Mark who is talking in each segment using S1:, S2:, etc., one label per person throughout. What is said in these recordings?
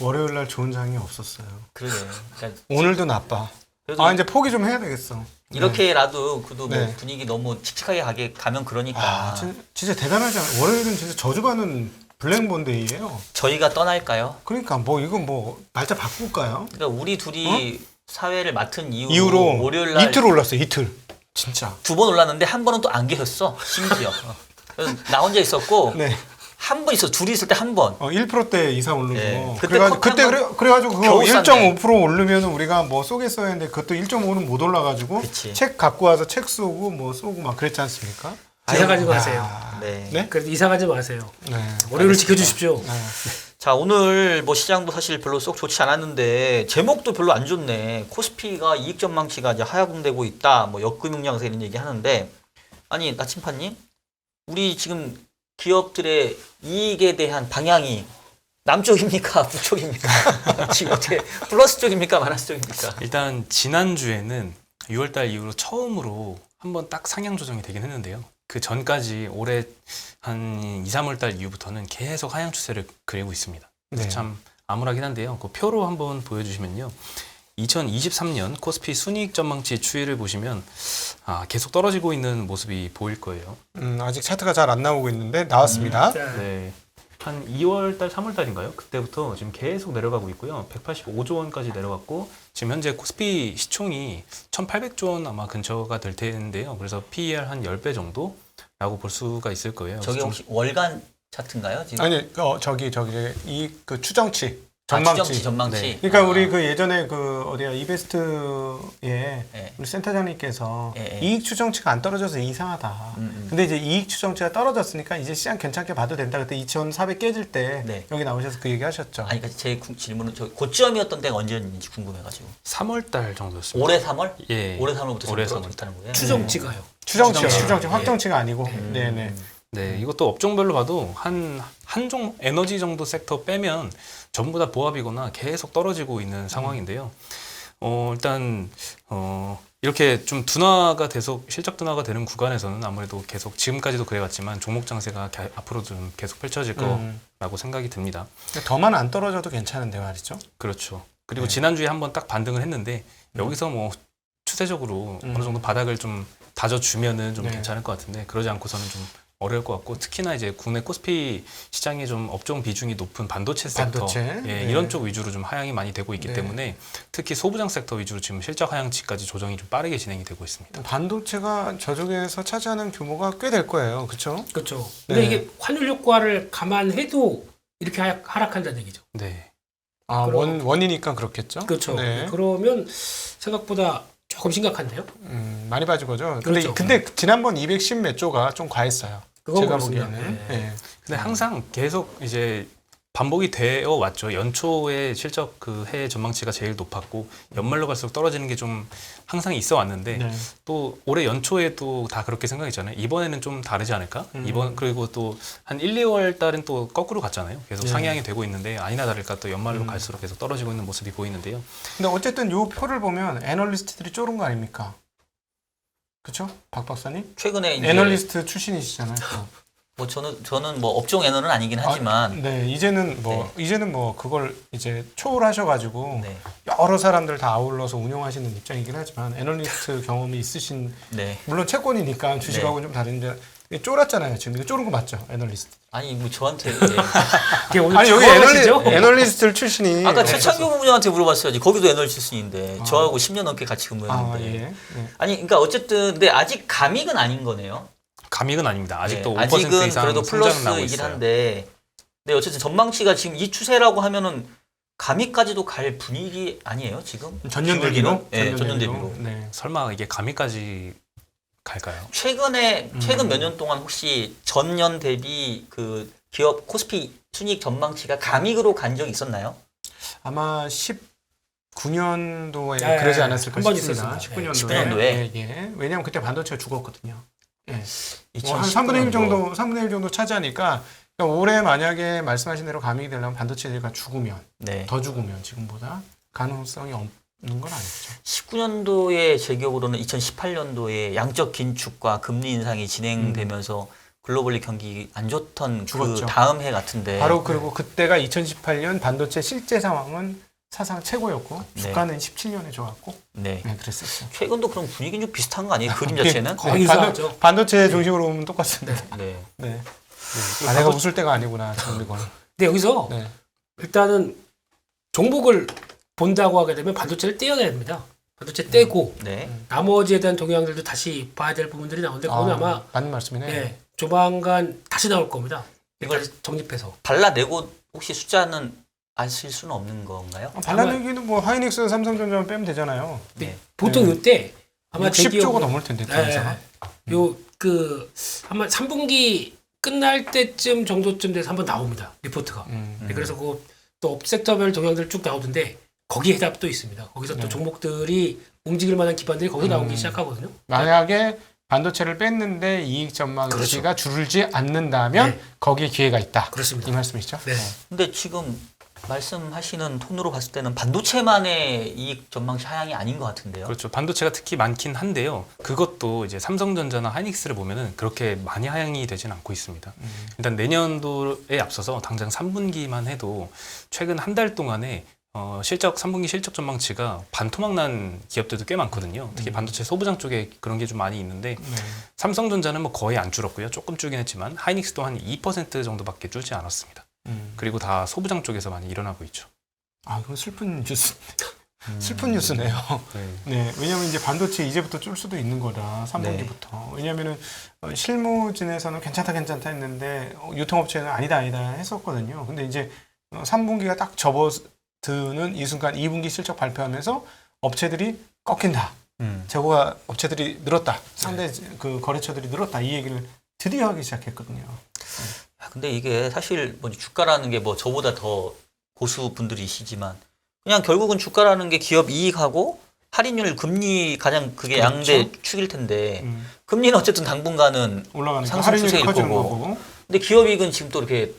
S1: 월요일 날 좋은 장이 없었어요.
S2: 그러네. 그러니까
S1: 오늘도 나빠.
S2: 그래도
S1: 이제 포기 좀 해야 되겠어.
S2: 이렇게라도 그래도 뭐
S1: 네.
S2: 분위기 너무 칙칙하게 가면 그러니까
S1: 진짜 대단하지 않아요? 월요일은 진짜 저주받는 블랙몬데이예요.
S2: 저희가 떠날까요?
S1: 그러니까 뭐 이건 뭐 날짜 바꿀까요?
S2: 그러니까 우리 둘이 사회를 맡은
S1: 이후로
S2: 월요일 날
S1: 이틀 올랐어요. 이틀. 진짜.
S2: 2번 올랐는데 한 번은 또 안 계셨어. 심지어. 그래서 나 혼자 있었고
S1: 네.
S2: 한 번 있어. 둘이 있을 때 한 번.
S1: 1%대 이상 오르고.
S2: 네. 그때
S1: 그래가지고
S2: 커피 한
S1: 그래가지고 그거
S2: 겨우 쌌네.
S1: 1.5% 오르면 우리가 뭐 쏘겠어야 했는데 그것도 1.5는 못 올라가지고
S2: 그치.
S1: 책 갖고 와서 책 쏘고 뭐 쏘고 막 그랬지 않습니까?
S3: 이사 가지 마세요.
S1: 야.
S2: 네.
S1: 네?
S3: 그래도 이사 가지 마세요.
S1: 네.
S3: 월요일을 지켜주십시오.
S1: 네.
S2: 자, 오늘 뭐 시장도 사실 별로 쏙 좋지 않았는데 제목도 별로 안 좋네. 코스피가 이익 전망치가 이제 하락되고 있다. 뭐 역금융 양세 이런 얘기 하는데 아니, 나침판님, 우리 지금 기업들의 이익에 대한 방향이 남쪽입니까? 북쪽입니까? 지금 어떻게 플러스 쪽입니까? 마이너스 쪽입니까?
S4: 일단 지난주에는 6월달 이후로 처음으로 한번 딱 상향 조정이 되긴 했는데요. 그 전까지 올해 한 2, 3월달 이후부터는 계속 하향 추세를 그리고 있습니다. 그래서
S1: 네.
S4: 참 암울하긴 한데요. 그 표로 한번 보여주시면요. 2023년 코스피 순이익 전망치 추이를 보시면 계속 떨어지고 있는 모습이 보일 거예요.
S1: 아직 차트가 잘 안 나오고 있는데 나왔습니다.
S4: 네. 한 2월달, 3월달인가요? 그때부터 지금 계속 내려가고 있고요. 185조 원까지 내려갔고 지금 현재 코스피 시총이 1,800조 원 아마 근처가 될 텐데요. 그래서 PER 한 10배 정도라고 볼 수가 있을 거예요.
S2: 저게
S4: 좀
S2: 혹시 월간 차트인가요? 지금?
S1: 아니 저기 이 그 추정치 전망치.
S2: 전망치.
S4: 네.
S1: 그러니까 우리 그 예전에 그 어디야 이베스트에
S2: 네.
S1: 우리 센터장님께서
S2: 예, 예.
S1: 이익 추정치가 안 떨어져서 이상하다. 근데 이제 이익 추정치가 떨어졌으니까 이제 시장 괜찮게 봐도 된다. 그때 2,400 깨질 때
S2: 네.
S1: 여기 나오셔서 그 얘기 하셨죠.
S2: 아니, 그러니까 제 질문은 저 고점이었던 때가 언제였는지 궁금해가지고.
S4: 3월달 정도였습니다.
S2: 올해 3월?
S4: 예.
S2: 올해 3월부터
S4: 올해
S2: 떨어졌다는 거예요?
S3: 추정치가요.
S1: 추정치요.
S4: 추정치.
S1: 추정치
S2: 예.
S1: 확정치가 아니고. 네네.
S4: 네, 이것도 업종별로 봐도 한 종 에너지 정도 섹터 빼면 전부 다 보합이거나 계속 떨어지고 있는 상황인데요. 일단 이렇게 좀 둔화가 실적 둔화가 되는 구간에서는 아무래도 계속 지금까지도 그래왔지만 종목 장세가 앞으로 좀 계속 펼쳐질 거라고 생각이 듭니다.
S1: 더만 안 떨어져도 괜찮은데 말이죠.
S4: 그렇죠. 그리고
S1: 네.
S4: 지난주에 한번 딱 반등을 했는데 여기서 뭐 추세적으로 어느 정도 바닥을 좀 다져주면은 좀
S1: 네.
S4: 괜찮을 것 같은데 그러지 않고서는 좀 어려울 것 같고 특히나 이제 국내 코스피 시장에 좀 업종 비중이 높은 반도체 섹터
S1: 반도체? 네.
S4: 이런 쪽 위주로 좀 하향이 많이 되고 있기
S1: 네.
S4: 때문에 특히 소부장 섹터 위주로 지금 실적 하향치까지 조정이 좀 빠르게 진행이 되고 있습니다.
S1: 반도체가 저쪽에서 차지하는 규모가 꽤 될 거예요. 그렇죠?
S3: 그렇죠. 근데
S1: 네.
S3: 이게 환율 효과를 감안해도 이렇게 하락한다는 얘기죠.
S4: 네.
S1: 원이니까 그렇겠죠.
S3: 그렇죠.
S1: 네.
S3: 그러면 생각보다 조금 심각한데요.
S1: 많이 빠진 거죠. 근데
S3: 그렇죠.
S1: 근데 지난번 210 몇 조가 좀 과했어요.
S3: 그건
S1: 제가
S3: 그렇습니다.
S1: 보기에는.
S3: 네.
S1: 네.
S4: 근데 항상 계속 이제 반복이 되어 왔죠. 연초에 실적 그 해외 전망치가 제일 높았고 연말로 갈수록 떨어지는 게 좀 항상 있어 왔는데
S1: 네.
S4: 또 올해 연초에 또 다 그렇게 생각했잖아요. 이번에는 좀 다르지 않을까? 그리고 또 한 1, 2월 달은 또 거꾸로 갔잖아요. 계속
S1: 네.
S4: 상향이 되고 있는데 아니나 다를까 또 연말로 갈수록 계속 떨어지고 있는 모습이 보이는데요.
S1: 근데 어쨌든 요 표를 보면 애널리스트들이 쫄은 거 아닙니까? 그렇죠? 박 박사님?
S2: 최근에 이제
S1: 애널리스트 출신이시잖아요. 또.
S2: 뭐 저는 뭐 업종 애너는 아니긴 하지만
S1: 네, 이제는 뭐 그걸 이제 초월하셔가지고
S2: 네.
S1: 여러 사람들 다 아울러서 운영하시는 입장이긴 하지만 애널리스트 경험이 있으신
S2: 네.
S1: 물론 채권이니까 주식하고는 좀 다른데 쫄았잖아요. 지금 이거 쫄은 거 맞죠? 애널리스트.
S2: 아니 뭐 저한테
S3: 이게 오늘
S1: 아니 여기
S3: 처음이시죠?
S1: 애널리스트 출신이
S2: 아까 최창규 부부장한테 물어봤어야지. 거기도 애널 출신인데 저하고 10년 넘게 같이 근무했는데.
S1: 예. 네.
S2: 아니 그러니까 어쨌든 근데 아직 감익은 아닌 거네요.
S4: 감익은 아닙니다. 아직도
S2: 네,
S4: 5%
S2: 아직은
S4: 이상
S2: 그래도
S4: 성장은 나고
S2: 플러스이긴
S4: 있어요.
S2: 한데 근데 어쨌든 전망치가 지금 이 추세라고 하면은 감익까지도 갈 분위기 아니에요 지금?
S1: 전년
S2: 중국이는?
S1: 대비로?
S2: 네, 전년 대비로.
S1: 네.
S4: 설마 이게 감익까지 갈까요?
S2: 최근 몇 년 동안 혹시 전년 대비 그 기업 코스피 순이익 전망치가 감익으로 간 적이 있었나요?
S1: 아마 19년도에
S3: 네,
S1: 그러지 않았을까
S3: 한번
S1: 싶습니다.
S3: 있었습니다.
S2: 19년도에?
S1: 예. 왜냐하면 그때 반도체가 죽었거든요. 예. 뭐
S2: 2019
S1: 한 3분의 1
S2: 년도.
S1: 3분의 1 정도 차지하니까 그러니까 올해 만약에 말씀하신 대로 감익이 되려면 반도체가 죽으면
S2: 네.
S1: 더 죽으면 지금보다 가능성이 없는 건 아니죠.
S2: 19년도에 제 기억으로는 2018년도에 양적 긴축과 금리 인상이 진행되면서 글로벌리 경기 안 좋던
S1: 죽었죠.
S2: 그 다음 해 같은데
S1: 바로 그리고 그때가 2018년 반도체 실제 상황은 사상 최고였고
S2: 네.
S1: 주가는 17년에 좋았고
S2: 네.
S1: 네, 그랬었죠.
S2: 최근도 그럼 분위기는 좀 비슷한 거 아니에요? 그림 자체는?
S3: 거의 유사하죠.
S1: 반도체 중심으로 보면 똑같습니다.
S2: 네.
S1: 네. 아, 내가 웃을 때가 아니구나, 정리건.
S3: 근데 여기서
S1: 네.
S3: 일단은 종목을 본다고 하게 되면 반도체를 떼어내야 됩니다. 반도체 떼고
S2: 네.
S3: 나머지에 대한 동향들도 다시 봐야 될 부분들이 나오는데 그건 아마
S1: 맞는 말씀이네.
S3: 예, 조만간 다시 나올 겁니다.
S2: 이걸
S3: 다시 정립해서.
S2: 발라내고 혹시 숫자는 아실 수는 없는 건가요?
S1: 발라내기는 뭐 하이닉스, 삼성전자만 빼면 되잖아요.
S3: 네. 보통 이때 아마
S1: 60조가 넘을 텐데,
S3: 네.
S1: 회사가.
S3: 요그 아마 3분기 끝날 때쯤 정도쯤 돼서 한번 나옵니다. 리포트가. 네, 그래서 그 또 섹터별 동향들 쭉 나오던데 거기에 해답도 있습니다. 거기서 또
S1: 네.
S3: 종목들이 움직일 만한 기반들이 거기서 나오기 시작하거든요.
S1: 만약에 반도체를 뺐는데 이익 전망치가 줄지 않는다면
S3: 네.
S1: 거기에 기회가 있다.
S3: 그렇습니다.
S1: 이 말씀이시죠?
S3: 네.
S2: 근데 지금 말씀하시는 톤으로 봤을 때는 반도체만의 이익 전망치 하향이 아닌 것 같은데요.
S4: 그렇죠. 반도체가 특히 많긴 한데요. 그것도 이제 삼성전자나 하이닉스를 보면은 그렇게 많이 하향이 되진 않고 있습니다. 일단 내년도에 앞서서 당장 3분기만 해도 최근 한 달 동안에 3분기 실적 전망치가 반토막 난 기업들도 꽤 많거든요. 특히 반도체 소부장 쪽에 그런 게 좀 많이 있는데
S1: 네.
S4: 삼성전자는 뭐 거의 안 줄었고요. 조금 줄긴 했지만 하이닉스도 한 2% 정도밖에 줄지 않았습니다. 그리고 다 소부장 쪽에서 많이 일어나고 있죠.
S1: 아, 그거 슬픈 뉴스. 슬픈 뉴스네요.
S4: 네.
S1: 네, 왜냐하면 이제 반도체 이제부터 줄 수도 있는 거다. 3분기부터. 왜냐하면은 실무진에서는 괜찮다 했는데 유통업체는 아니다 했었거든요. 근데 이제 3분기가 딱 접어드는 이 순간 2분기 실적 발표하면서 업체들이 꺾인다. 재고가 업체들이 늘었다. 상대 그 거래처들이 늘었다. 이 얘기를 드디어 하기 시작했거든요.
S2: 근데 이게 사실 뭐 주가라는 게 뭐 저보다 더 고수 분들이시지만 그냥 결국은 주가라는 게 기업 이익하고 할인율, 금리 가장 그게
S1: 그렇죠.
S2: 양대 축일 텐데 금리는 어쨌든 당분간은
S1: 올라가는
S2: 상승
S1: 할인율이
S2: 추세일
S1: 커지는
S2: 거고.
S1: 거고.
S2: 근데 기업 이익은 지금 또 이렇게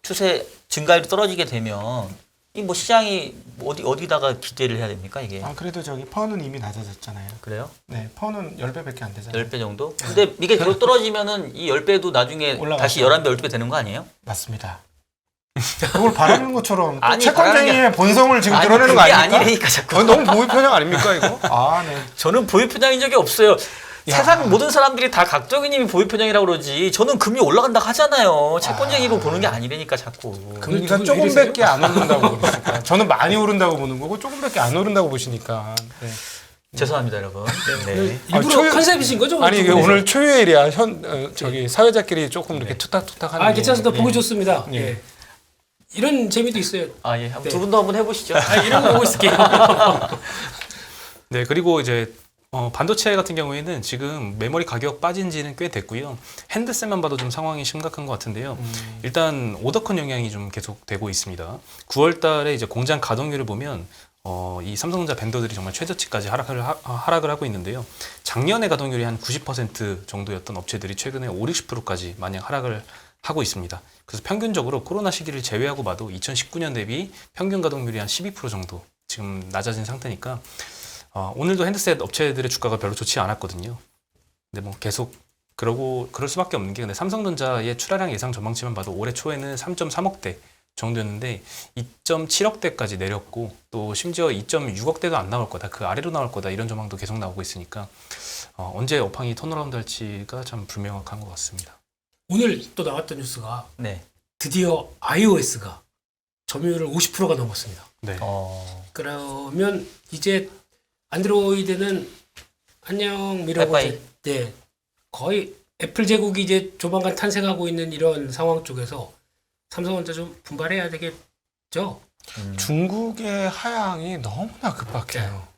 S2: 추세 증가율이 떨어지게 되면 이 뭐 시장이 어디다가 기대를 해야 됩니까 이게?
S1: 아, 그래도 저기 퍼는 이미 낮아졌잖아요.
S2: 그래요?
S1: 네, 퍼는 10배밖에 안 되잖아요.
S2: 10배 정도? 근데 이게 계속 떨어지면은 이 10배도 나중에
S1: 올라가죠.
S2: 다시 11배, 12배 되는 거 아니에요?
S1: 맞습니다. 그걸 바라는 것처럼 또
S2: 아니,
S1: 채권쟁이의 본성을 지금
S2: 아니,
S1: 드러내는 거
S2: 그게
S1: 아닙니까?
S2: 아니라니까 자꾸.
S1: 너무 보위 편향 아닙니까 이거? 아, 네.
S2: 저는 보유 편향인 적이 없어요.
S1: 야.
S2: 세상 모든 사람들이 다 각종이님이 보유 편향이라고 그러지. 저는 금리 올라간다 하잖아요. 채권쟁이로 보는 게 아니라니까 자꾸.
S1: 금리가
S3: 왜
S1: 조금밖에 안 오른다고 보시니까 저는 많이 오른다고 보는 거고 조금밖에 안 오른다고 보시니까. 네.
S2: 죄송합니다, 여러분. 네.
S3: 일부러
S1: 초유-
S3: 컨셉이신 거죠?
S1: 아니 이게
S3: 두 분이서?
S1: 오늘 초유일이야. 저기 사회자끼리 조금 이렇게 투탁투탁 하는.
S3: 아 괜찮습니다.
S1: 게.
S3: 보기 좋습니다.
S1: 예.
S3: 예. 이런 재미도 있어요.
S2: 아, 예.
S3: 네.
S2: 두 분도 한번 해보시죠.
S3: 아, 이런 거 보고 있을게요.
S4: 네, 그리고 이제 반도체 같은 경우에는 지금 메모리 가격 빠진 지는 꽤 됐고요. 핸드셋만 봐도 좀 상황이 심각한 것 같은데요. 일단 오더컨 영향이 좀 계속 되고 있습니다. 9월 달에 이제 공장 가동률을 보면 이 삼성전자 벤더들이 정말 최저치까지 하락을 하고 있는데요. 작년에 가동률이 한 90% 정도였던 업체들이 최근에 50~60%까지 마냥 하락을 하고 있습니다. 그래서 평균적으로 코로나 시기를 제외하고 봐도 2019년 대비 평균 가동률이 한 12% 정도 지금 낮아진 상태니까 오늘도 핸드셋 업체들의 주가가 별로 좋지 않았거든요. 근데 뭐 계속 그럴 수밖에 없는 게 근데 삼성전자의 출하량 예상 전망치만 봐도 올해 초에는 3.3억대 정도였는데 2.7억대까지 내렸고 또 심지어 2.6억대도 안 나올 거다. 그 아래로 나올 거다. 이런 전망도 계속 나오고 있으니까 언제 업황이 턴어라운드 할지가 참 불명확한 것 같습니다.
S3: 오늘 또 나왔던 뉴스가
S2: 네.
S3: 드디어 iOS가 점유율을 50%가 넘었습니다.
S4: 네.
S3: 그러면 이제 안드로이드는 안녕 미러고
S2: 빠이빠이.
S3: 네, 거의 애플 제국이 이제 조만간 탄생하고 있는 이런 상황 쪽에서 삼성전자 좀 분발해야 되겠죠.
S1: 중국의 하향이 너무나 급박해요.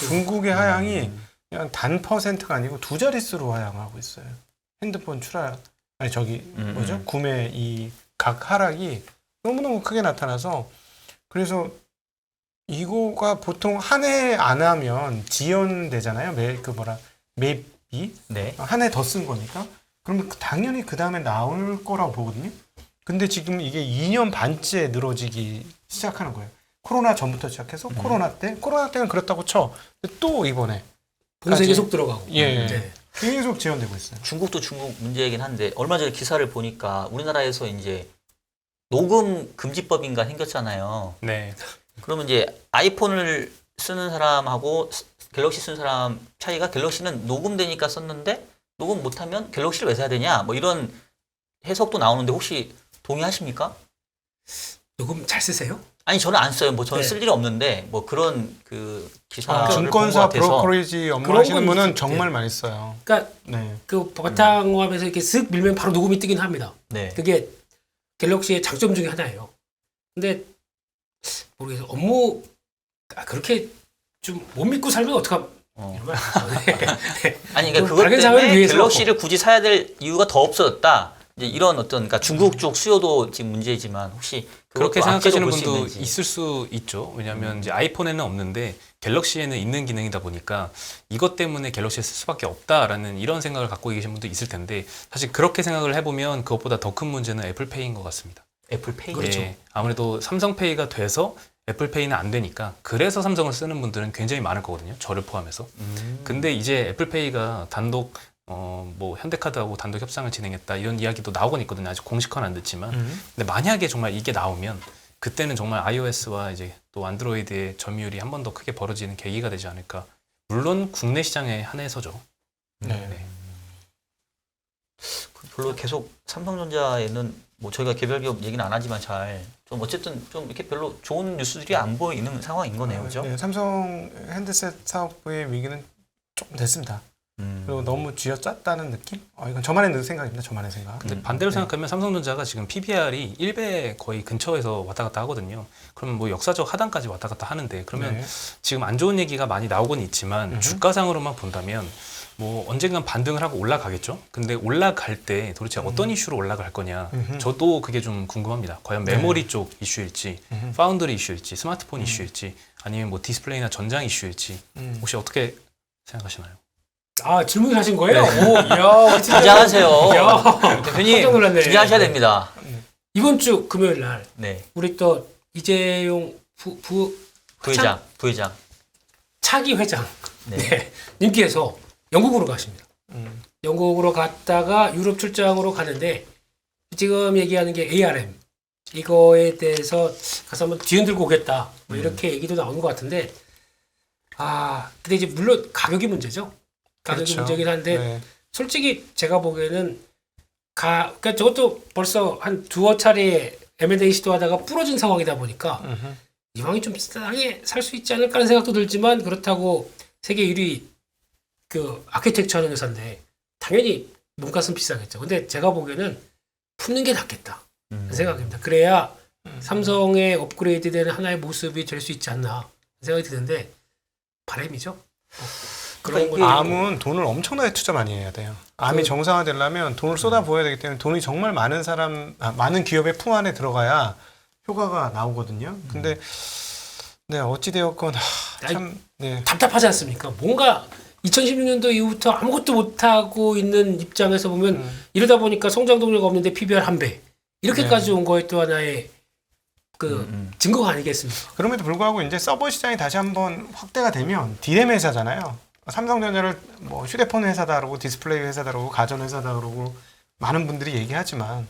S1: 중국의 하향이 그냥 단 퍼센트가 아니고 두 자릿수로 하향하고 있어요. 핸드폰 뭐죠? 구매 이 각 하락이 너무너무 크게 나타나서 그래서 이거가 보통 한 해 안 하면 지연되잖아요. 매입이
S2: 네.
S1: 한 해 더 쓴 거니까. 그러면 당연히 그 다음에 나올 거라고 보거든요. 근데 지금 이게 2년 반째 늘어지기 시작하는 거예요. 코로나 전부터 시작해서 코로나 때는 그렇다고 쳐. 근데 또 이번에
S3: 봉쇄
S1: 까지.
S3: 계속 들어가고.
S1: 예.
S3: 네.
S1: 계속 지연되고 있어요.
S2: 중국도 중국 문제이긴 한데 얼마 전에 기사를 보니까 우리나라에서 이제 녹음 금지법인가 생겼잖아요.
S4: 네.
S2: 그러면 이제 아이폰을 쓰는 사람하고 갤럭시 쓰는 사람 차이가 갤럭시는 녹음되니까 썼는데 녹음 못하면 갤럭시를 왜 사야 되냐 뭐 이런 해석도 나오는데 혹시 동의하십니까?
S3: 녹음 잘 쓰세요?
S2: 아니 저는 안 써요. 뭐 저는
S3: 네.
S2: 쓸 일이 없는데 뭐 그런 그 기사를 본것
S1: 증권사
S2: 같아서
S1: 브로커리지 업무
S3: 그런
S1: 하시는
S3: 건
S1: 분은
S3: 있-
S1: 정말
S3: 네.
S1: 많이 써요.
S3: 그러니까
S1: 네.
S3: 그 바탕화면에서 이렇게 쓱 밀면 바로 녹음이 뜨긴 합니다.
S2: 네.
S3: 그게 갤럭시의 장점 중에 하나예요. 근데 모르겠어요. 업무 그렇게 좀 못 믿고 살면 어떡함?
S2: 어.
S3: 이런 말 하죠.
S2: 아니 그러니까
S3: 좀
S2: 그것
S3: 밝은 사회를
S2: 때문에
S3: 위해서.
S2: 갤럭시를 굳이 사야 될 이유가 더 없어졌다. 이제 이런 어떤 그러니까 중국 쪽 수요도 지금 문제지만 혹시
S4: 그렇게
S2: 그것도 악재로
S4: 생각하시는
S2: 볼수
S4: 분도
S2: 있는지.
S4: 있을 수 있죠. 왜냐하면 이제 아이폰에는 없는데 갤럭시에는 있는 기능이다 보니까 이것 때문에 갤럭시에 쓸 수밖에 없다라는 이런 생각을 갖고 계신 분도 있을 텐데 사실 그렇게 생각을 해보면 그것보다 더 큰 문제는 애플페이인 것 같습니다.
S2: 애플페이.
S3: 그렇죠.
S4: 예, 아무래도 삼성페이가 돼서 애플페이는 안 되니까 그래서 삼성을 쓰는 분들은 굉장히 많을 거거든요. 저를 포함해서. 근데 이제 애플페이가 단독 뭐 현대카드하고 단독 협상을 진행했다 이런 이야기도 나오곤 있거든요. 아직 공식화는 안 됐지만. 근데 만약에 정말 이게 나오면 그때는 정말 iOS와 이제 또 안드로이드의 점유율이 한 번 더 크게 벌어지는 계기가 되지 않을까. 물론 국내 시장에 한해서죠.
S1: 네.
S4: 네.
S2: 별로 계속 삼성전자에는 뭐 저희가 개별 기업 얘기는 안 하지만 잘 좀 어쨌든 좀 이렇게 별로 좋은 뉴스들이 안 보이는 상황인 거네요, 그죠?
S1: 네, 삼성 핸드셋 사업부의 위기는 조금 됐습니다. 그리고 너무 쥐어짰다는 느낌? 이건 저만의 생각입니다. 저만의 생각.
S4: 근데 반대로
S1: 네.
S4: 생각하면 삼성전자가 지금 PBR이 1배 거의 근처에서 왔다 갔다 하거든요. 그러면 뭐 역사적 하단까지 왔다 갔다 하는데 그러면
S1: 네.
S4: 지금 안 좋은 얘기가 많이 나오곤 있지만 주가상으로만 본다면 뭐 언젠간 반등을 하고 올라가겠죠. 근데 올라갈 때 도대체 어떤 이슈로 올라갈 거냐. 저도 그게 좀 궁금합니다. 과연 메모리 쪽 이슈일지, 파운드리 이슈일지, 스마트폰 이슈일지, 아니면 뭐 디스플레이나 전장 이슈일지 혹시 어떻게 생각하시나요?
S3: 아 질문을 하신 거예요? 오, 이야, 진짜.
S2: 긴장하세요.
S3: 이야,
S2: 대표님
S3: 깜짝 놀랐네.
S2: 긴장하셔야 됩니다.
S3: 이번 주 금요일 날
S2: 네,
S3: 우리 또 이재용
S2: 부회장.
S3: 차기 회장
S2: 네.
S3: 네, 님께서 영국으로 가십니다.
S1: 음.
S3: 영국으로 갔다가 유럽 출장으로 가는데 지금 얘기하는 게 ARM 이거에 대해서 가서 한번 뒤흔들고 오겠다 뭐 이렇게 얘기도 나오는 것 같은데 근데 이제 물론 가격이 문제죠. 가격이
S1: 그렇죠.
S3: 문제긴 한데
S1: 네.
S3: 솔직히 제가 보기에는 그러니까 저것도 벌써 한 두어 차례 M&A 시도하다가 부러진 상황이다 보니까 이왕이 좀 싸게 살 수 있지 않을까 하는 생각도 들지만 그렇다고 세계 1위 그 아키텍처 하는 회사인데 당연히 몸값은 비싸겠죠. 근데 제가 보기에는 품는 게 낫겠다 생각입니다. 그래야 삼성의 업그레이드되는 하나의 모습이 될 수 있지 않나 생각이 드는데 바람이죠. 그런 건
S1: 암은 돈을 엄청나게 투자 많이 해야 돼요. 암이 정상화되려면 돈을 쏟아부어야 되기 때문에 돈이 정말 많은 많은 기업의 품 안에 들어가야 효과가 나오거든요. 근데 네, 어찌되었건 참 네.
S3: 답답하지 않습니까? 뭔가 2016년도 이후부터 아무것도 못하고 있는 입장에서 보면 이러다 보니까 성장 동력 없는데 PBR 1배 이렇게까지 온 거에 또 하나의 증거가 아니겠습니까?
S1: 그럼에도 불구하고 이제 서버 시장이 다시 한번 확대가 되면 디램 회사잖아요. 삼성전자를 뭐 휴대폰 회사다 그러고 디스플레이 회사다 그러고 가전 회사다 그러고 많은 분들이 얘기하지만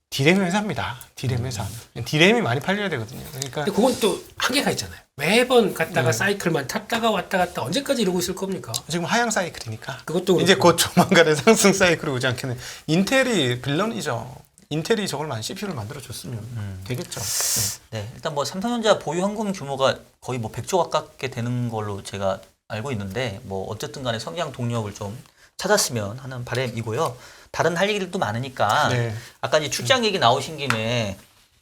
S1: 디램 회사입니다. 디램 회사. 디램이 많이 팔려야 되거든요. 그러니까
S3: 근데 그건 또 한계가 있잖아요. 매번 갔다가 사이클만 탔다가 왔다 갔다 언제까지 이러고 있을 겁니까?
S1: 지금 하향 사이클이니까
S3: 그것도
S1: 이제
S3: 그렇고.
S1: 곧 조만간에 상승 사이클이 오지 않겠네. 인텔이 빌런이죠. 인텔이 저걸 CPU를 만들어줬으면 되겠죠.
S2: 네, 일단 뭐 삼성전자 보유 현금 규모가 거의 뭐 100조 가깝게 되는 걸로 제가 알고 있는데 뭐 어쨌든 간에 성장 동력을 좀 찾았으면 하는 바람이고요. 다른 할 얘기들도 많으니까
S1: 네.
S2: 아까 이제 출장 얘기 나오신 김에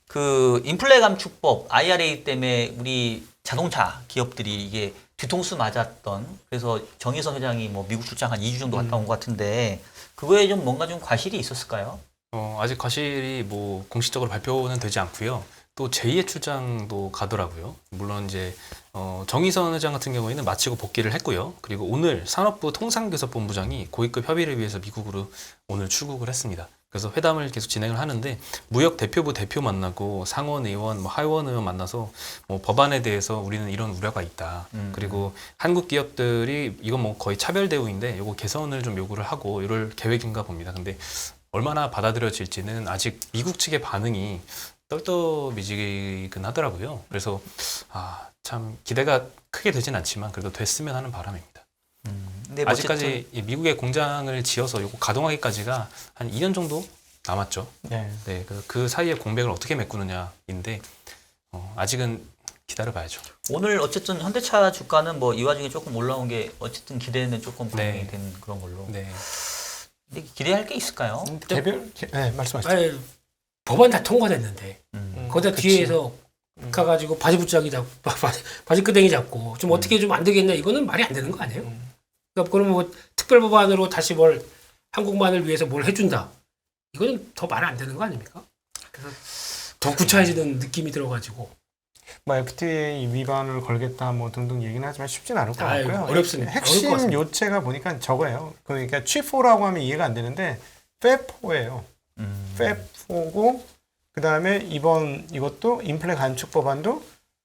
S2: 그 인플레 감축법 IRA 때문에 우리 자동차 기업들이 이게 뒤통수 맞았던 그래서 정의선 회장이 뭐 미국 출장 한 2주 정도 갔다 온 것 같은데 그거에 좀 뭔가 좀 과실이 있었을까요?
S4: 아직 과실이 뭐 공식적으로 발표는 되지 않고요. 또 제2의 출장도 가더라고요. 물론 이제 정의선 회장 같은 경우에는 마치고 복귀를 했고요. 그리고 오늘 산업부 통상교섭본부장이 고위급 협의를 위해서 미국으로 오늘 출국을 했습니다. 그래서 회담을 계속 진행을 하는데 무역 대표부 대표 만나고 상원 의원, 뭐 하원 의원 만나서 뭐 법안에 대해서 우리는 이런 우려가 있다. 그리고 한국 기업들이 이건 뭐 거의 차별 대우인데 이거 개선을 좀 요구를 하고 이럴 계획인가 봅니다. 근데 얼마나 받아들여질지는 아직 미국 측의 반응이 떨떠미지근하더라고요. 그래서 참 기대가 크게 되진 않지만 그래도 됐으면 하는 바람입니다.
S2: 근데 뭐
S4: 아직까지 이 미국의 공장을 지어서 이거 가동하기까지가 한 2년 정도 남았죠.
S1: 네.
S4: 네, 그 사이에 공백을 어떻게 메꾸느냐인데 아직은 기다려봐야죠.
S2: 오늘 어쨌든 현대차 주가는 뭐 이 와중에 조금 올라온 게 어쨌든 기대는 조금 반영이
S4: 네.
S2: 된 그런 걸로.
S4: 네,
S2: 근데 기대할 게 있을까요?
S1: 네, 말씀하시죠.
S3: 아니, 법안 다 통과됐는데 거기다
S1: 그치.
S3: 뒤에서 가가지고 바지 붙잡기 잡고 바지 끄댕이 잡고 좀 어떻게 좀 안 되겠냐 이거는 말이 안 되는 거 아니에요? 그러니까 그러면 뭐 특별 법안으로 다시 뭘 한국만을 위해서 뭘 해준다 이거는 더 말 안 되는 거 아닙니까? 그래서 더 구차해지는 느낌이 들어가지고
S1: 뭐 FTA 위반을 걸겠다 뭐 등등 얘기는 하지만 쉽진 않을 것
S3: 아유,
S1: 같고요.
S3: 어렵습니다. 어려울 것
S1: 핵심
S3: 같습니다.
S1: 요체가 보니까 저거예요. 그러니까 취4라고 하면 이해가 안 되는데 FEP4예요. FEP4고 그다음에 이것도 인플레 간축 법안도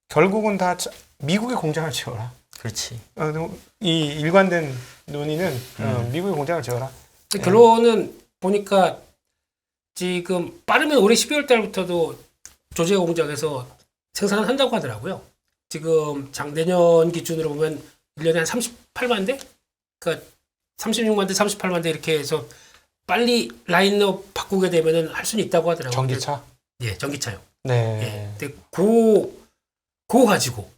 S1: 결국은 다 미국의 공장을 지어라.
S2: 그렇지.
S1: 이 일관된 논의는 미국의 공장을 지어라.
S3: 근데 결론은 보니까 지금 빠르면 올해 12월 달부터도 조제 공장에서 생산을 한다고 하더라고요. 지금 작내년 기준으로 보면 1년에 한 38만 대? 그러니까 36만 대, 38만 대 이렇게 해서 빨리 라인업 바꾸게 되면은 할 수는 있다고 하더라고요.
S1: 전기차.
S3: 예, 전기차요.
S1: 네.
S3: 예. 근데 그거 가지고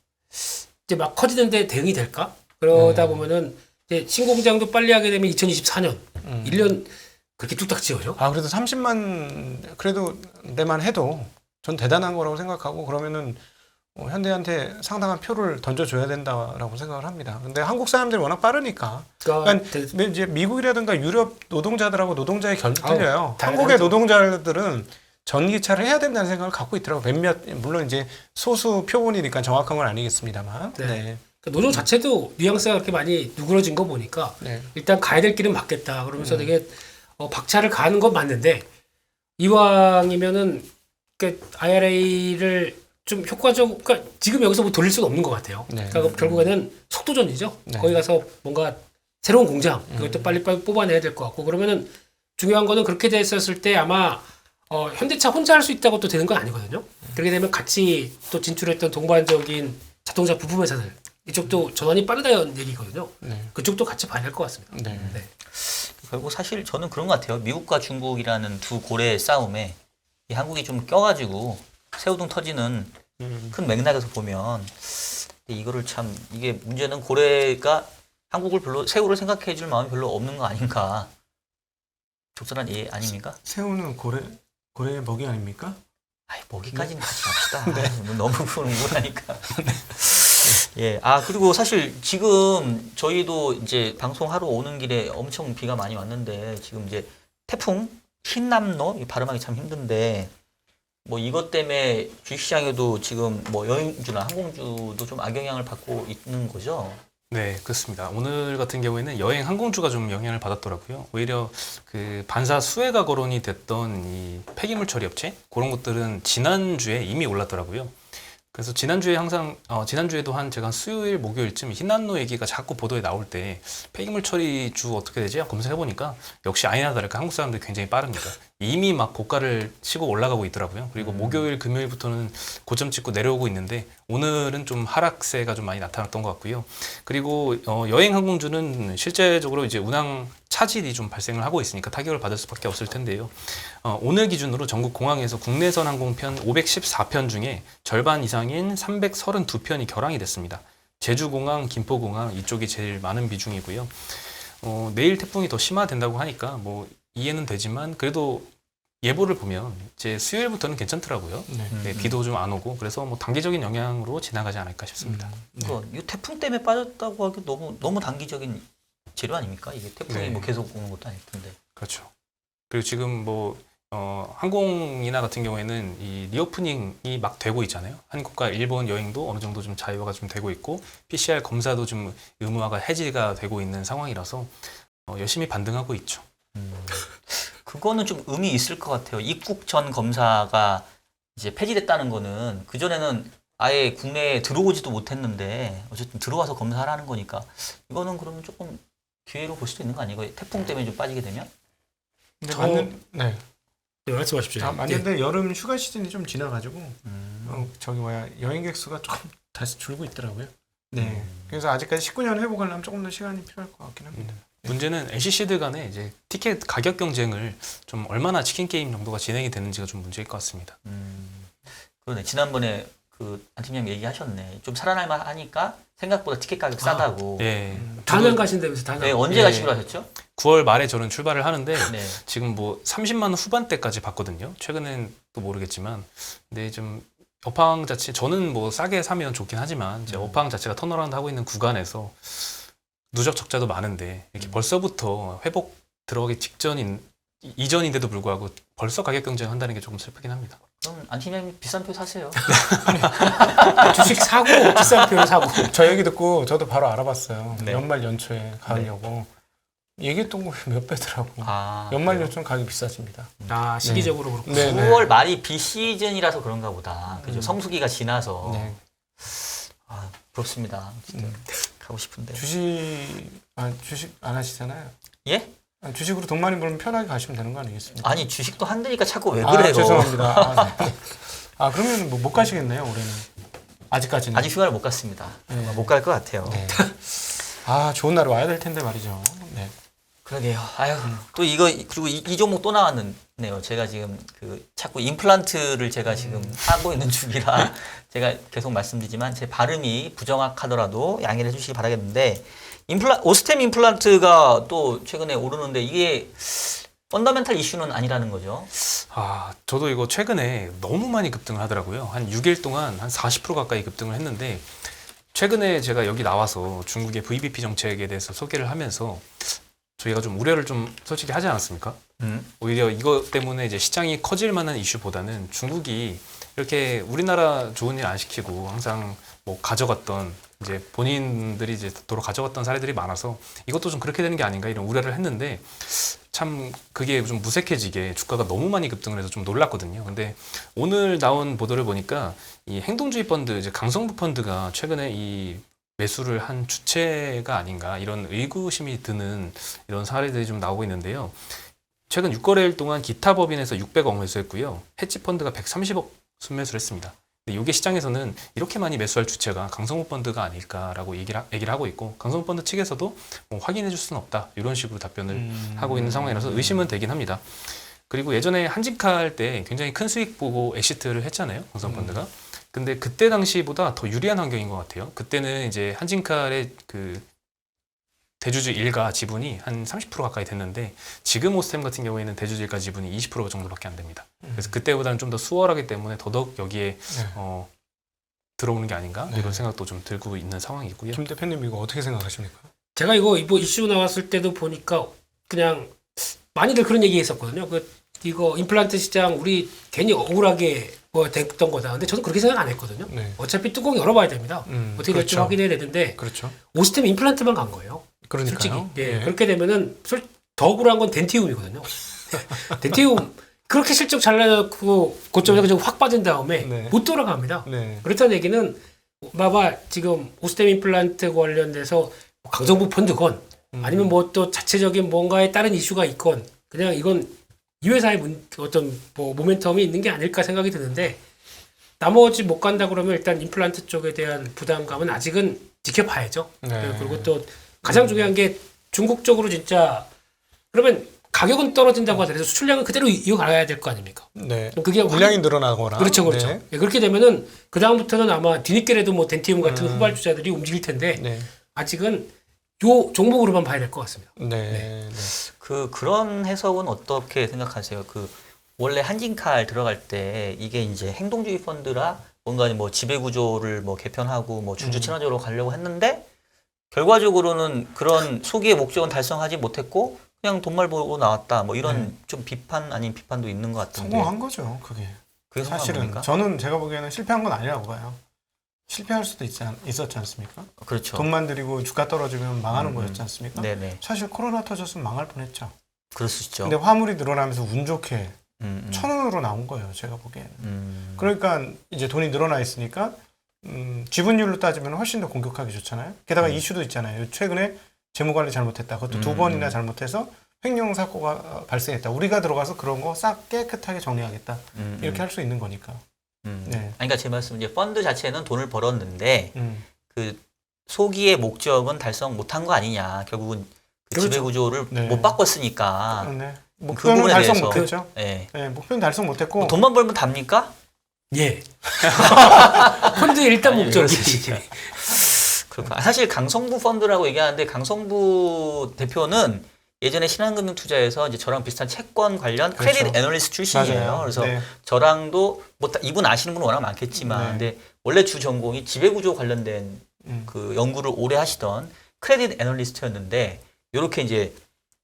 S3: 이제 막 커지는데 대응이 될까? 그러다 보면은 이제 신공장도 빨리 하게 되면 2024년 1년 그렇게 뚝딱 지어요.
S1: 그래도 30만 그래도 내만 해도 전 대단한 거라고 생각하고 그러면은 현대한테 상당한 표를 던져줘야 된다라고 생각을 합니다. 근데 한국 사람들이 워낙 빠르니까. 그러니까 이제 미국이라든가 유럽 노동자들하고 노동자의 결도 틀려요. 한국의 노동자들은 전기차를 해야 된다는 생각을 갖고 있더라고요. 물론 이제 소수 표본이니까 정확한 건 아니겠습니다만.
S3: 네.
S1: 네.
S3: 노조 자체도 뉘앙스가 그렇게 많이 누그러진 거 보니까
S1: 네.
S3: 일단 가야 될 길은 맞겠다. 그러면서 되게 박차를 가는 건 맞는데 이왕이면은 IRA를 좀 효과적, 그러니까 지금 여기서 뭐 돌릴 수는 없는 것 같아요.
S1: 네.
S3: 그러니까 결국에는 속도전이죠.
S1: 네.
S3: 거기 가서 뭔가 새로운 공장 이것도 빨리 뽑아내야 될 것 같고 그러면은 중요한 거는 그렇게 됐었을 때 아마 현대차 혼자 할 수 있다고 또 되는 건 아니거든요. 그렇게 되면 같이 또 진출했던 동반적인 자동차 부품 회사들 이쪽도 전환이 빠르다는 얘기거든요.
S1: 네.
S3: 그쪽도 같이 봐야 될 것 같습니다.
S1: 네.
S3: 네.
S2: 결국 사실 저는 그런 것 같아요. 미국과 중국이라는 두 고래의 싸움에 이 한국이 좀 껴가지고 새우등 터지는 큰 맥락에서 보면 이거를 참 이게 문제는 고래가 한국을 별로 새우를 생각해 줄 마음이 별로 없는 거 아닌가. 적절한 예 아닙니까?
S1: 새우는 고래의 먹이 아닙니까?
S2: 아이, 먹이까지는 가지 맙시다. 너무 흥분하니까. 예. 그리고 사실 지금 저희도 이제 방송하러 오는 길에 엄청 비가 많이 왔는데 지금 이제 태풍 흰남노 이 발음하기 참 힘든데 뭐 이것 때문에 주식시장에도 지금 뭐 여행주나 항공주도 좀 악영향을 받고 있는 거죠.
S4: 네, 그렇습니다. 오늘 같은 경우에는 여행 항공주가 좀 영향을 받았더라고요. 오히려 그 반사 수혜가 거론이 됐던 이 폐기물 처리 업체 그런 것들은 지난주에 이미 올랐더라고요. 그래서 지난주에 지난주에도 제가 수요일 목요일쯤 흰난로 얘기가 자꾸 보도에 나올 때 폐기물 처리주 어떻게 되지? 검색해 보니까 역시 아니나 다를까 한국 사람들이 굉장히 빠릅니다. 이미 막 고가를 치고 올라가고 있더라고요. 그리고 목요일 금요일부터는 고점 찍고 내려오고 있는데 오늘은 좀 하락세가 좀 많이 나타났던 것 같고요. 그리고 여행 항공주는 실제적으로 이제 운항 차질이 좀 발생을 하고 있으니까 타격을 받을 수밖에 없을 텐데요. 오늘 기준으로 전국 공항에서 국내선 항공편 514편 중에 절반 이상인 332편이 결항이 됐습니다. 제주공항, 김포공항 이쪽이 제일 많은 비중이고요. 내일 태풍이 더 심화된다고 하니까 뭐 이해는 되지만 그래도 예보를 보면 이제 수요일부터는 괜찮더라고요. 네, 비도 좀 안 오고 그래서 뭐 단기적인 영향으로 지나가지 않을까 싶습니다.
S2: 이 태풍 때문에 빠졌다고 하기 너무 단기적인 재료 아닙니까? 이게 태풍이
S4: 네.
S2: 뭐 계속 오는 것도 아닐 텐데.
S4: 그렇죠. 그리고 지금 뭐 항공이나 같은 경우에는 이 리오프닝이 막 되고 있잖아요. 한국과 일본 여행도 어느 정도 좀 자유화가 좀 되고 있고 PCR 검사도 좀 의무화가 해지가 되고 있는 상황이라서 열심히 반등하고 있죠.
S2: 그거는 좀 의미 있을 것 같아요. 입국 전 검사가 이제 폐지됐다는 거는 그전에는 아예 국내에 들어오지도 못했는데 어쨌든 들어와서 검사를 하는 거니까 이거는 그러면 조금 기회로 볼 수도 있는 거 아니에요? 태풍 때문에 좀 빠지게 되면?
S1: 근데
S3: 저-
S1: 네.
S3: 네, 말씀하십시오.
S1: 맞는데 여름 휴가 시즌이 좀 지나가지고 저기 뭐야 여행객 수가 조금 다시 줄고 있더라고요. 네. 그래서 아직까지 19년 회복하려면 조금 더 시간이 필요할 것 같긴 합니다.
S4: 문제는 NCC들 간에 이제 티켓 가격 경쟁을 좀 얼마나 치킨 게임 정도가 진행이 되는지가 좀 문제일 것 같습니다.
S2: 그러네. 지난번에 그 안 팀장님 얘기하셨네. 좀 살아날 만하니까 생각보다 티켓 가격 싸다고.
S4: 예.
S3: 다낭 가신다면서 다낭.
S2: 네, 언제
S4: 예.
S2: 가시기로 하셨죠?
S4: 9월 말에 저는 출발을 하는데
S2: 네.
S4: 지금 뭐 30만 원 후반대까지 봤거든요. 최근엔 또 모르겠지만, 근데 좀 어팡 자체 저는 뭐 싸게 사면 좋긴 하지만 이제 어팡 자체가 턴어라운드 하고 있는 구간에서 누적 적자도 많은데 이렇게 벌써부터 회복 들어가기 이전인데도 불구하고 벌써 가격 경쟁한다는 게 조금 슬프긴 합니다.
S2: 그럼 안 팀장님 비싼 표 사세요.
S3: 주식 사고 비싼 표를 사고.
S1: 저 얘기 듣고 저도 바로 알아봤어요.
S2: 네.
S1: 연말 연초에 가려고 얘기했던 거 몇 배더라고.
S2: 아,
S1: 연말
S2: 그래요?
S1: 연초는 가격이 비싸집니다.
S3: 아 시기적으로 그렇고.
S1: 네.
S2: 9월 말이 비시즌이라서 그런가 보다. 그죠? 성수기가 지나서.
S1: 네.
S2: 아, 부럽습니다. 진짜 가고 싶은데.
S1: 주식 안 하시잖아요.
S2: 예?
S1: 주식으로 돈 많이 벌면 편하게 가시면 되는 거 아니겠습니까?
S2: 아니 주식도 한다니까 자꾸 왜 그래요?
S1: 죄송합니다. 네. 그러면 뭐 못 가시겠네요 올해는. 아직까지는.
S2: 아직 휴가를 못 갔습니다.
S1: 네.
S2: 못 갈 것 같아요.
S1: 네. 좋은 날에 와야 될 텐데 말이죠. 네.
S2: 그러게요. 아유, 또 이거 그리고 이 종목 또 나왔네요. 제가 지금 그 자꾸 임플란트를 제가 지금 하고 있는 중이라 제가 계속 말씀드리지만 제 발음이 부정확하더라도 양해를 해주시기 바라겠는데 오스템 임플란트가 또 최근에 오르는데 이게 펀더멘탈 이슈는 아니라는 거죠.
S4: 저도 이거 최근에 너무 많이 급등을 하더라고요. 한 6일 동안 한 40% 가까이 급등을 했는데 최근에 제가 여기 나와서 중국의 VBP 정책에 대해서 소개를 하면서 저희가 좀 우려를 좀 솔직히 하지 않았습니까? 오히려 이것 때문에 이제 시장이 커질 만한 이슈보다는 중국이 이렇게 우리나라 좋은 일 안 시키고 항상 뭐 가져갔던 이제 본인들이 이제 도로 가져갔던 사례들이 많아서 이것도 좀 그렇게 되는 게 아닌가 이런 우려를 했는데 참 그게 좀 무색해지게 주가가 너무 많이 급등을 해서 좀 놀랐거든요. 근데 오늘 나온 보도를 보니까 이 행동주의 펀드, 이제 강성부 펀드가 최근에 이 매수를 한 주체가 아닌가 이런 의구심이 드는 이런 사례들이 좀 나오고 있는데요. 최근 6거래일 동안 기타 법인에서 600억 매수했고요. 헤지 펀드가 130억 순매수를 했습니다. 근데 이게 시장에서는 이렇게 많이 매수할 주체가 강성부 펀드가 아닐까라고 얘기를 하고 있고 강성부 펀드 측에서도 뭐 확인해 줄 수는 없다 이런 식으로 답변을 하고 있는 상황이라서 의심은 되긴 합니다. 그리고 예전에 한진카 할 때 굉장히 큰 수익 보고 엑시트를 했잖아요. 강성부 펀드가. 근데 그때 당시보다 더 유리한 환경인 것 같아요. 그때는 이제 한진칼의 그 대주주 일가 지분이 한 30% 가까이 됐는데 지금 오스템 같은 경우에는 대주주 일가 지분이 20% 정도밖에 안 됩니다. 그래서 그때보다는 좀 더 수월하기 때문에 더더욱 여기에
S1: 네.
S4: 들어오는 게 아닌가
S1: 네.
S4: 이런 생각도 좀 들고 있는 상황이고요.
S1: 김 대표님 이거 어떻게 생각하십니까?
S3: 제가 이거 이슈 나왔을 때도 보니까 그냥 많이들 그런 얘기 했었거든요. 이거 임플란트 시장 우리 괜히 억울하게 뭐 됐던 거다. 근데 저도 그렇게 생각 안 했거든요.
S1: 네.
S3: 어차피 뚜껑 열어봐야 됩니다. 어떻게 될지
S1: 그렇죠.
S3: 확인해야 되는데
S1: 그렇죠.
S3: 오스템 임플란트만 간 거예요.
S1: 그러니까요.
S3: 솔직히. 예.
S1: 네.
S3: 그렇게 되면은 더 억울한 건 덴티움이거든요. 덴티움 그렇게 실적 잘 나고 고점에서 그냥 확 빠진 다음에
S1: 네.
S3: 못 돌아갑니다.
S1: 네.
S3: 그렇다는 얘기는 봐봐 지금 오스템 임플란트 관련돼서 강성부 펀드건 아니면 뭐 또 자체적인 뭔가에 다른 이슈가 있건 그냥 이건 이 회사의 어떤 뭐 모멘텀이 있는 게 아닐까 생각이 드는데 나머지 못 간다 그러면 일단 임플란트 쪽에 대한 부담감은 아직은 지켜봐야죠.
S1: 네.
S3: 그리고 또 가장 중요한 게 중국 쪽으로 진짜 그러면 가격은 떨어진다고 하더라도 수출량은 그대로 이어가야 될 거 아닙니까?
S1: 네.
S3: 그럼 그게
S1: 물량이 늘어나거나.
S3: 그렇죠.
S1: 네.
S3: 예, 그렇게 되면은 그 다음부터는 아마 뒤늦게라도 뭐 덴티움 같은 후발주자들이 움직일 텐데
S1: 네.
S3: 아직은 요 종목으로만 봐야 될 것 같습니다.
S1: 네. 네.
S2: 그런 해석은 어떻게 생각하세요? 원래 한진칼 들어갈 때 이게 이제 행동주의 펀드라 뭔가 뭐 지배 구조를 뭐 개편하고 뭐 주주 친화적으로 가려고 했는데 결과적으로는 그런 소기의 목적은 달성하지 못했고 그냥 돈만 벌고 나왔다. 뭐 이런 좀 비판 아닌 비판도 있는 것 같은데.
S1: 성공한 거죠, 그게.
S2: 그게
S1: 사실은
S2: 성공합니까?
S1: 저는 제가 보기에는 실패한 건 아니라고 봐요. 실패할 수도 있었지 않습니까?
S2: 그렇죠.
S1: 돈만 들이고 주가 떨어지면 망하는 거였지 않습니까?
S2: 네네.
S1: 사실 코로나 터졌으면 망할 뻔했죠.
S2: 그럴 수 있죠.
S1: 근데 화물이 늘어나면서 운 좋게
S2: 음.
S1: 1,000원으로 나온 거예요. 제가 보기에는.
S2: 음.
S1: 그러니까 이제 돈이 늘어나 있으니까 지분율로 따지면 훨씬 더 공격하기 좋잖아요. 게다가 이슈도 있잖아요. 최근에 재무관리 잘못했다. 그것도 두 번이나 잘못해서 횡령 사고가 발생했다. 우리가 들어가서 그런 거 싹 깨끗하게 정리하겠다. 이렇게 할 수 있는 거니까. 네.
S2: 아니, 그러니까 제 말씀은 이제 펀드 자체는 돈을 벌었는데
S1: 음.
S2: 소기의 목적은 달성 못한 거 아니냐. 결국은 그
S1: 그렇죠.
S2: 지배 구조를
S1: 네.
S2: 못 바꿨으니까.
S1: 네.
S2: 그
S1: 목표는
S2: 부분에
S1: 달성
S2: 대해서.
S1: 못했죠.
S2: 예.
S1: 네, 목표는 달성 못했고.
S2: 뭐 돈만 벌면 답니까?
S3: 예. 펀드의 일단
S2: 아니,
S3: 목적이.
S2: 그럴 수 있죠. 그렇구나. 사실 강성부 펀드라고 얘기하는데 강성부 대표는 예전에 신한금융투자에서 이제 저랑 비슷한 채권 관련
S1: 그렇죠.
S2: 크레딧 애널리스트 출신이에요.
S1: 맞아요.
S2: 그래서
S1: 네.
S2: 저랑도 뭐 이분 아시는 분은 워낙 많겠지만,
S1: 네.
S2: 근데 원래 주 전공이 지배구조 관련된 그 연구를 오래 하시던 크레딧 애널리스트였는데 이렇게 이제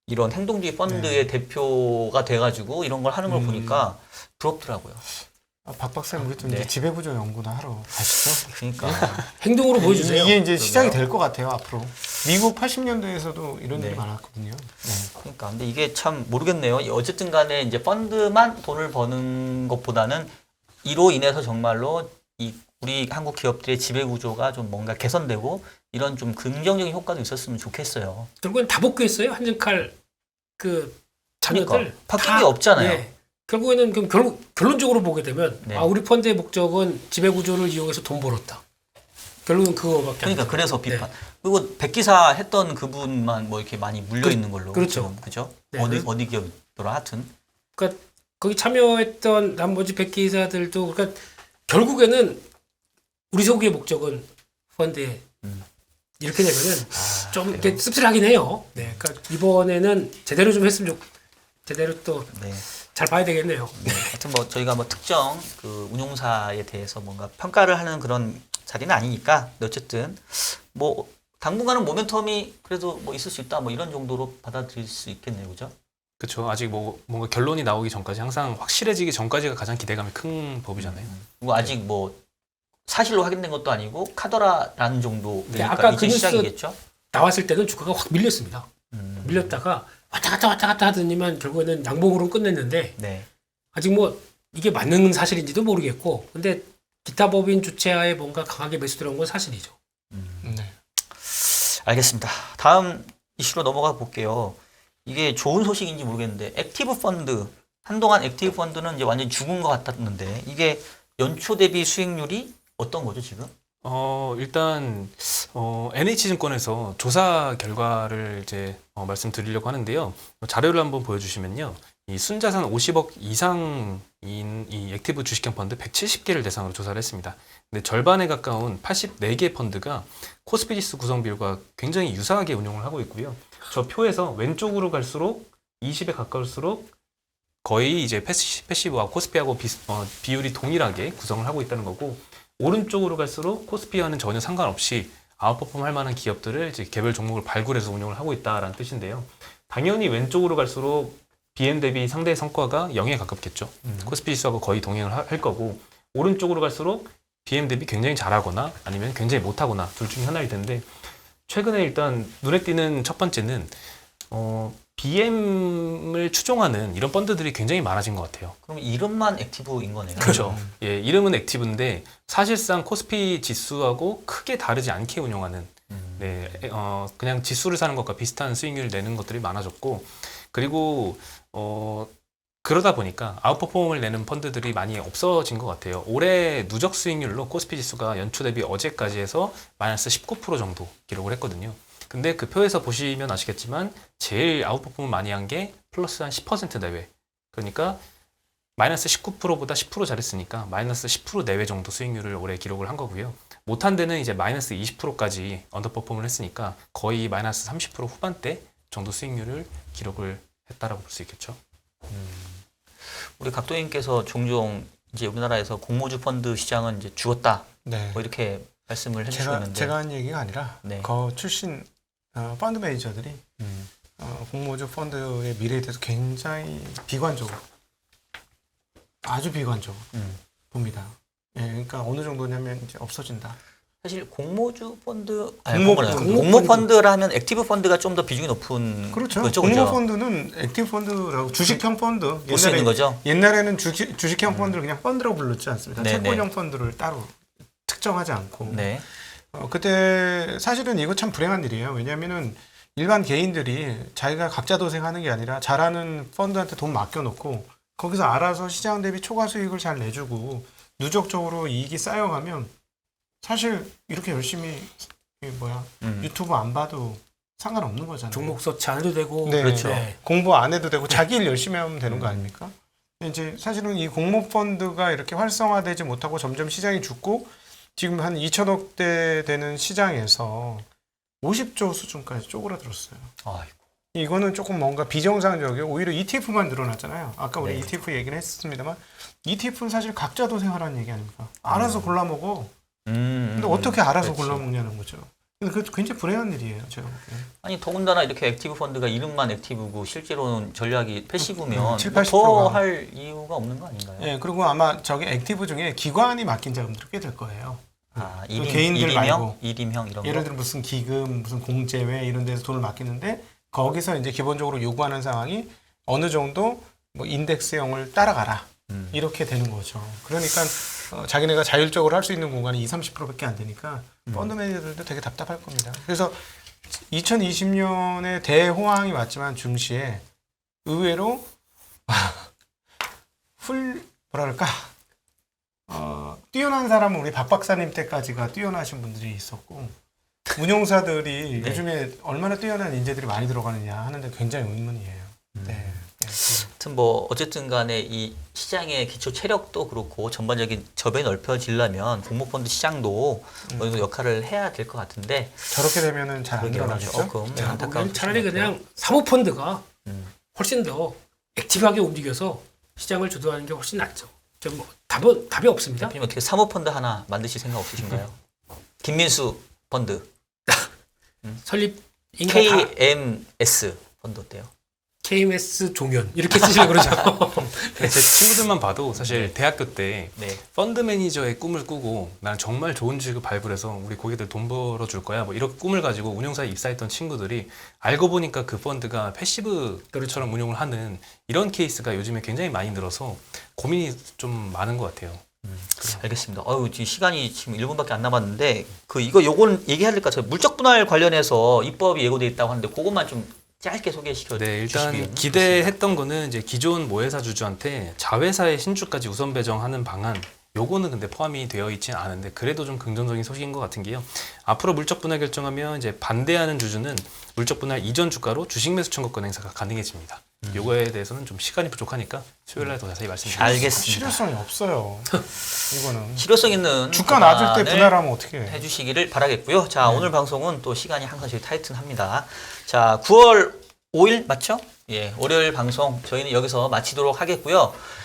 S2: 이런 행동주의 펀드의 대표가 돼가지고 이런 걸 하는 걸 보니까 부럽더라고요.
S1: 박 박사님 우리 또
S2: 네.
S1: 이제 지배구조 연구나 하러 가시죠.
S2: 그러니까
S3: 행동으로 보여주세요.
S1: 이게 이제 시작이 될 것 같아요 앞으로. 미국 80년대에서도 이런
S2: 네.
S1: 일이 많았거든요. 네.
S2: 그러니까 근데 이게 참 모르겠네요. 어쨌든 간에 이제 펀드만 돈을 버는 것보다는 이로 인해서 정말로 이 우리 한국 기업들의 지배 구조가 좀 뭔가 개선되고 이런 좀 긍정적인 효과도 있었으면 좋겠어요.
S3: 결국엔 다 복귀했어요. 한진칼 그 자녀들
S2: 그러니까 바뀐 게 없잖아요.
S3: 예. 결국에는 그럼 결론적으로 보게 되면
S2: 네.
S3: 아 우리 펀드의 목적은 지배 구조를 이용해서 돈 벌었다. 결국은 그거밖에
S2: 그러니까
S3: 안 돼요.
S2: 그래서
S3: 네.
S2: 비판. 그리고 백기사 했던 그분만 뭐 이렇게 많이 물려 있는 걸로.
S3: 그렇죠.
S2: 지금, 그죠?
S3: 네.
S2: 어디 기업이더라 하여튼.
S3: 그러니까 거기 참여했던 나머지 백기사들도 그러니까 결국에는 우리 소기의 목적은 펀드에 이렇게 되면은 좀 이렇게 씁쓸하긴 해요. 네, 그러니까 이번에는 제대로 좀 했으면 제대로 또 잘
S2: 네.
S3: 봐야 되겠네요.
S2: 네. 하여튼 뭐 저희가 뭐 특정 그 운용사에 대해서 뭔가 평가를 하는 그런 자리는 아니니까 어쨌든 뭐 당분간은 모멘텀이 그래도 뭐 있을 수 있다 뭐 이런 정도로 받아들일 수 있겠네요, 그죠?
S4: 그렇죠. 아직 뭐 뭔가 결론이 나오기 전까지 항상 확실해지기 전까지가 가장 기대감이 큰 법이잖아요.
S2: 그리고 아직 뭐 사실로 확인된 것도 아니고 카더라라는 정도.
S3: 네,
S2: 그러니까
S3: 아까
S2: 이제
S3: 그 뉴스
S2: 시작이겠죠.
S3: 나왔을 때는 주가가 확 밀렸습니다. 밀렸다가 왔다 갔다 하더니만 결국에는 양봉으로 끝냈는데
S2: 네.
S3: 아직 뭐 이게 맞는 사실인지도 모르겠고 근데 기타 법인 주체하에 뭔가 강하게 매수 들어온 건 사실이죠.
S1: 네.
S2: 알겠습니다. 다음 이슈로 넘어가 볼게요. 이게 좋은 소식인지 모르겠는데 액티브 펀드 한동안 액티브 펀드는 이제 완전 죽은 것 같았는데 이게 연초 대비 수익률이 어떤 거죠 지금?
S4: 일단 NH증권에서 조사 결과를 이제 말씀드리려고 하는데요. 자료를 한번 보여주시면요. 이 순자산 50억 이상인 이 액티브 주식형 펀드 170개를 대상으로 조사를 했습니다. 근데 절반에 가까운 84개 펀드가 코스피 지수 구성 비율과 굉장히 유사하게 운용을 하고 있고요. 저 표에서 왼쪽으로 갈수록 20에 가까울수록 거의 이제 패시브와 코스피하고 비율이 동일하게 구성을 하고 있다는 거고, 오른쪽으로 갈수록 코스피와는 전혀 상관없이 아웃퍼폼 할 만한 기업들을 이제 개별 종목을 발굴해서 운용을 하고 있다라는 뜻인데요. 당연히 왼쪽으로 갈수록 BM 대비 상대 성과가 0에 가깝겠죠. 코스피 지수하고 거의 동행을 할 거고, 오른쪽으로 갈수록 BM 대비 굉장히 잘하거나 아니면 굉장히 못하거나 둘 중에 하나일 텐데, 최근에 일단 눈에 띄는 첫 번째는 BM을 추종하는 이런 펀드들이 굉장히 많아진 것 같아요.
S2: 그럼 이름만 액티브인 거네요.
S4: 그렇죠. 예, 이름은 액티브인데 사실상 코스피 지수하고 크게 다르지 않게 운영하는, 네, 그냥 지수를 사는 것과 비슷한 수익률을 내는 것들이 많아졌고, 그리고 그러다 보니까 아웃퍼폼을 내는 펀드들이 많이 없어진 것 같아요. 올해 누적 수익률로 코스피 지수가 연초 대비 어제까지 해서 마이너스 19% 정도 기록을 했거든요. 근데 그 표에서 보시면 아시겠지만 제일 아웃퍼폼을 많이 한 게 플러스 한 10% 내외. 그러니까 마이너스 19%보다 10% 잘했으니까 마이너스 10% 내외 정도 수익률을 올해 기록을 한 거고요. 못한 데는 이제 마이너스 20%까지 언더퍼폼을 했으니까 거의 마이너스 30% 후반대 정도 수익률을 기록을 했다라고 볼 수 있겠죠.
S2: 우리 각도님께서 종종 이제 우리나라에서 공모주 펀드 시장은 이제 죽었다.
S1: 네.
S2: 뭐 이렇게 말씀을 해주시고 있는데.
S1: 제가 한 얘기가 아니라
S2: 네.
S1: 그 출신 펀드 매니저들이 공모주 펀드의 미래에 대해서 굉장히 비관적으로, 아주 비관적으로 봅니다. 예, 그러니까 어느 정도냐면 이제 없어진다.
S2: 사실 공모주 펀드,
S1: 공모
S2: 펀드라 하면 액티브 펀드가 좀 더 비중이 높은
S1: 그렇죠.
S2: 거죠,
S1: 공모
S2: 그죠?
S1: 펀드는 액티브 펀드라고 주식형 펀드.
S2: 볼 수 있는 거죠.
S1: 옛날에는 주식형 펀드를 그냥 펀드라고 불렀지 않습니까?
S2: 네,
S1: 채권형 펀드를 따로 특정하지 않고.
S2: 네.
S1: 그때 사실은 이거 참 불행한 일이에요. 왜냐하면은 일반 개인들이 자기가 각자 도생하는 게 아니라 잘하는 펀드한테 돈 맡겨놓고 거기서 알아서 시장 대비 초과 수익을 잘 내주고 누적적으로 이익이 쌓여가면 사실 이렇게 열심히 유튜브 안 봐도 상관없는 거잖아요.
S3: 종목 서치 안 해도 되고.
S1: 네.
S2: 그렇죠.
S1: 공부 안 해도 되고 자기 일 열심히 하면 되는 거 아닙니까? 근데 이제 사실은 이 공모 펀드가 이렇게 활성화되지 못하고 점점 시장이 죽고 지금 한 2천억대 되는 시장에서 50조 수준까지 쪼그라들었어요.
S2: 아이고.
S1: 이거는 조금 뭔가 비정상적이고 오히려 ETF만 늘어났잖아요. 아까 우리
S2: 네.
S1: ETF 얘기는 했었습니다만 ETF는 사실 각자 도생하라는 얘기 아닙니까? 알아서 골라 먹어. 근데 어떻게 알아서
S2: 그렇지.
S1: 골라 먹냐는 거죠. 근데 그것도 굉장히 불행한 일이에요. 제가 보기에는.
S2: 아니 더군다나 이렇게 액티브 펀드가 이름만 액티브고 실제로는 전략이 패시브면
S1: 7,
S2: 뭐
S1: 80%
S2: 더
S1: 가.
S2: 할 이유가 없는 거 아닌가요?
S1: 예, 그리고 아마 저기 액티브 중에 기관이 맡긴 자금들이 꽤 될 거예요.
S2: 아,
S1: 그 개인들 말고.
S2: 일임형 이런
S1: 예를
S2: 거.
S1: 들어 무슨 기금, 무슨 공제회 이런 데서 돈을 맡기는데 거기서 이제 기본적으로 요구하는 상황이 어느 정도 뭐 인덱스형을 따라가라. 이렇게 되는 거죠. 그러니까 자기네가 자율적으로 할 수 있는 공간이 20-30%밖에 안 되니까 펀드 매니저들도 되게 답답할 겁니다. 그래서 2020년에 대호황이 왔지만 증시에 의외로 뭐랄까 뛰어난 사람은 우리 박 박사님 때까지가 뛰어나신 분들이 있었고 운용사들이
S2: 네.
S1: 요즘에 얼마나 뛰어난 인재들이 많이 들어가느냐 하는데 굉장히 의문이에요. 네.
S2: 하여튼 뭐 어쨌든 간에 이 시장의 기초 체력도 그렇고 전반적인 접에 넓혀지려면 공모펀드 시장도 어느 정도 역할을 해야 될 것 같은데
S1: 저렇게 되면은 잘 안
S2: 그러게요.
S1: 일어나겠죠.
S2: 조금
S3: 제가
S2: 안타까운
S3: 보기에는 차라리
S2: 소식 같아요.
S3: 그냥 사모펀드가
S2: 음.
S3: 훨씬 더 액티브하게 움직여서 시장을 주도하는 게 훨씬 낫죠. 좀 답이 없습니다.
S2: 대표님 어떻게 사모펀드 하나 만드실 생각 없으신가요? 김민수 펀드,
S3: 설립 인가 다
S2: KMS 펀드 어때요?
S3: KMS 종현 이렇게 쓰시려고 그러죠.
S4: 제 친구들만 봐도 사실 대학교 때
S2: 네.
S4: 펀드 매니저의 꿈을 꾸고 나는 정말 좋은 직업 발굴해서 우리 고객들 돈 벌어줄 거야 뭐 이런 꿈을 가지고 운용사에 입사했던 친구들이 알고 보니까 그 펀드가 패시브처럼 운용을 하는 이런 케이스가 요즘에 굉장히 많이 늘어서 고민이 좀 많은 것 같아요.
S2: 알겠습니다. 지금 시간이 지금 1분밖에 안 남았는데 요건 얘기해야 될 것 같아요. 물적 분할 관련해서 입법이 예고돼 있다고 하는데 그것만 좀 짧게 소개시켜
S4: 네, 일단
S2: 주시면
S4: 기대했던 거는 이제 기존 모회사 주주한테 자회사의 신주까지 우선 배정하는 방안. 요거는 근데 포함이 되어 있지는 않은데 그래도 좀 긍정적인 소식인 것 같은 게요. 앞으로 물적 분할 결정하면 이제 반대하는 주주는 물적 분할 이전 주가로 주식 매수 청구권 행사가 가능해집니다. 요거에 대해서는 좀 시간이 부족하니까 수요일 날 더 자세히 말씀드리겠습니다.
S2: 알겠습니다.
S1: 실효성이 없어요. 이거는
S2: 실효성 있는
S1: 주가 낮을 때
S2: 분할을
S1: 분할하면 어떻게 해?
S2: 해주시기를 바라겠고요. 자, 오늘 방송은 또 시간이 항상 저희 타이트합니다. 자, 9월 5일 맞죠? 예, 월요일 방송 저희는 여기서 마치도록 하겠고요.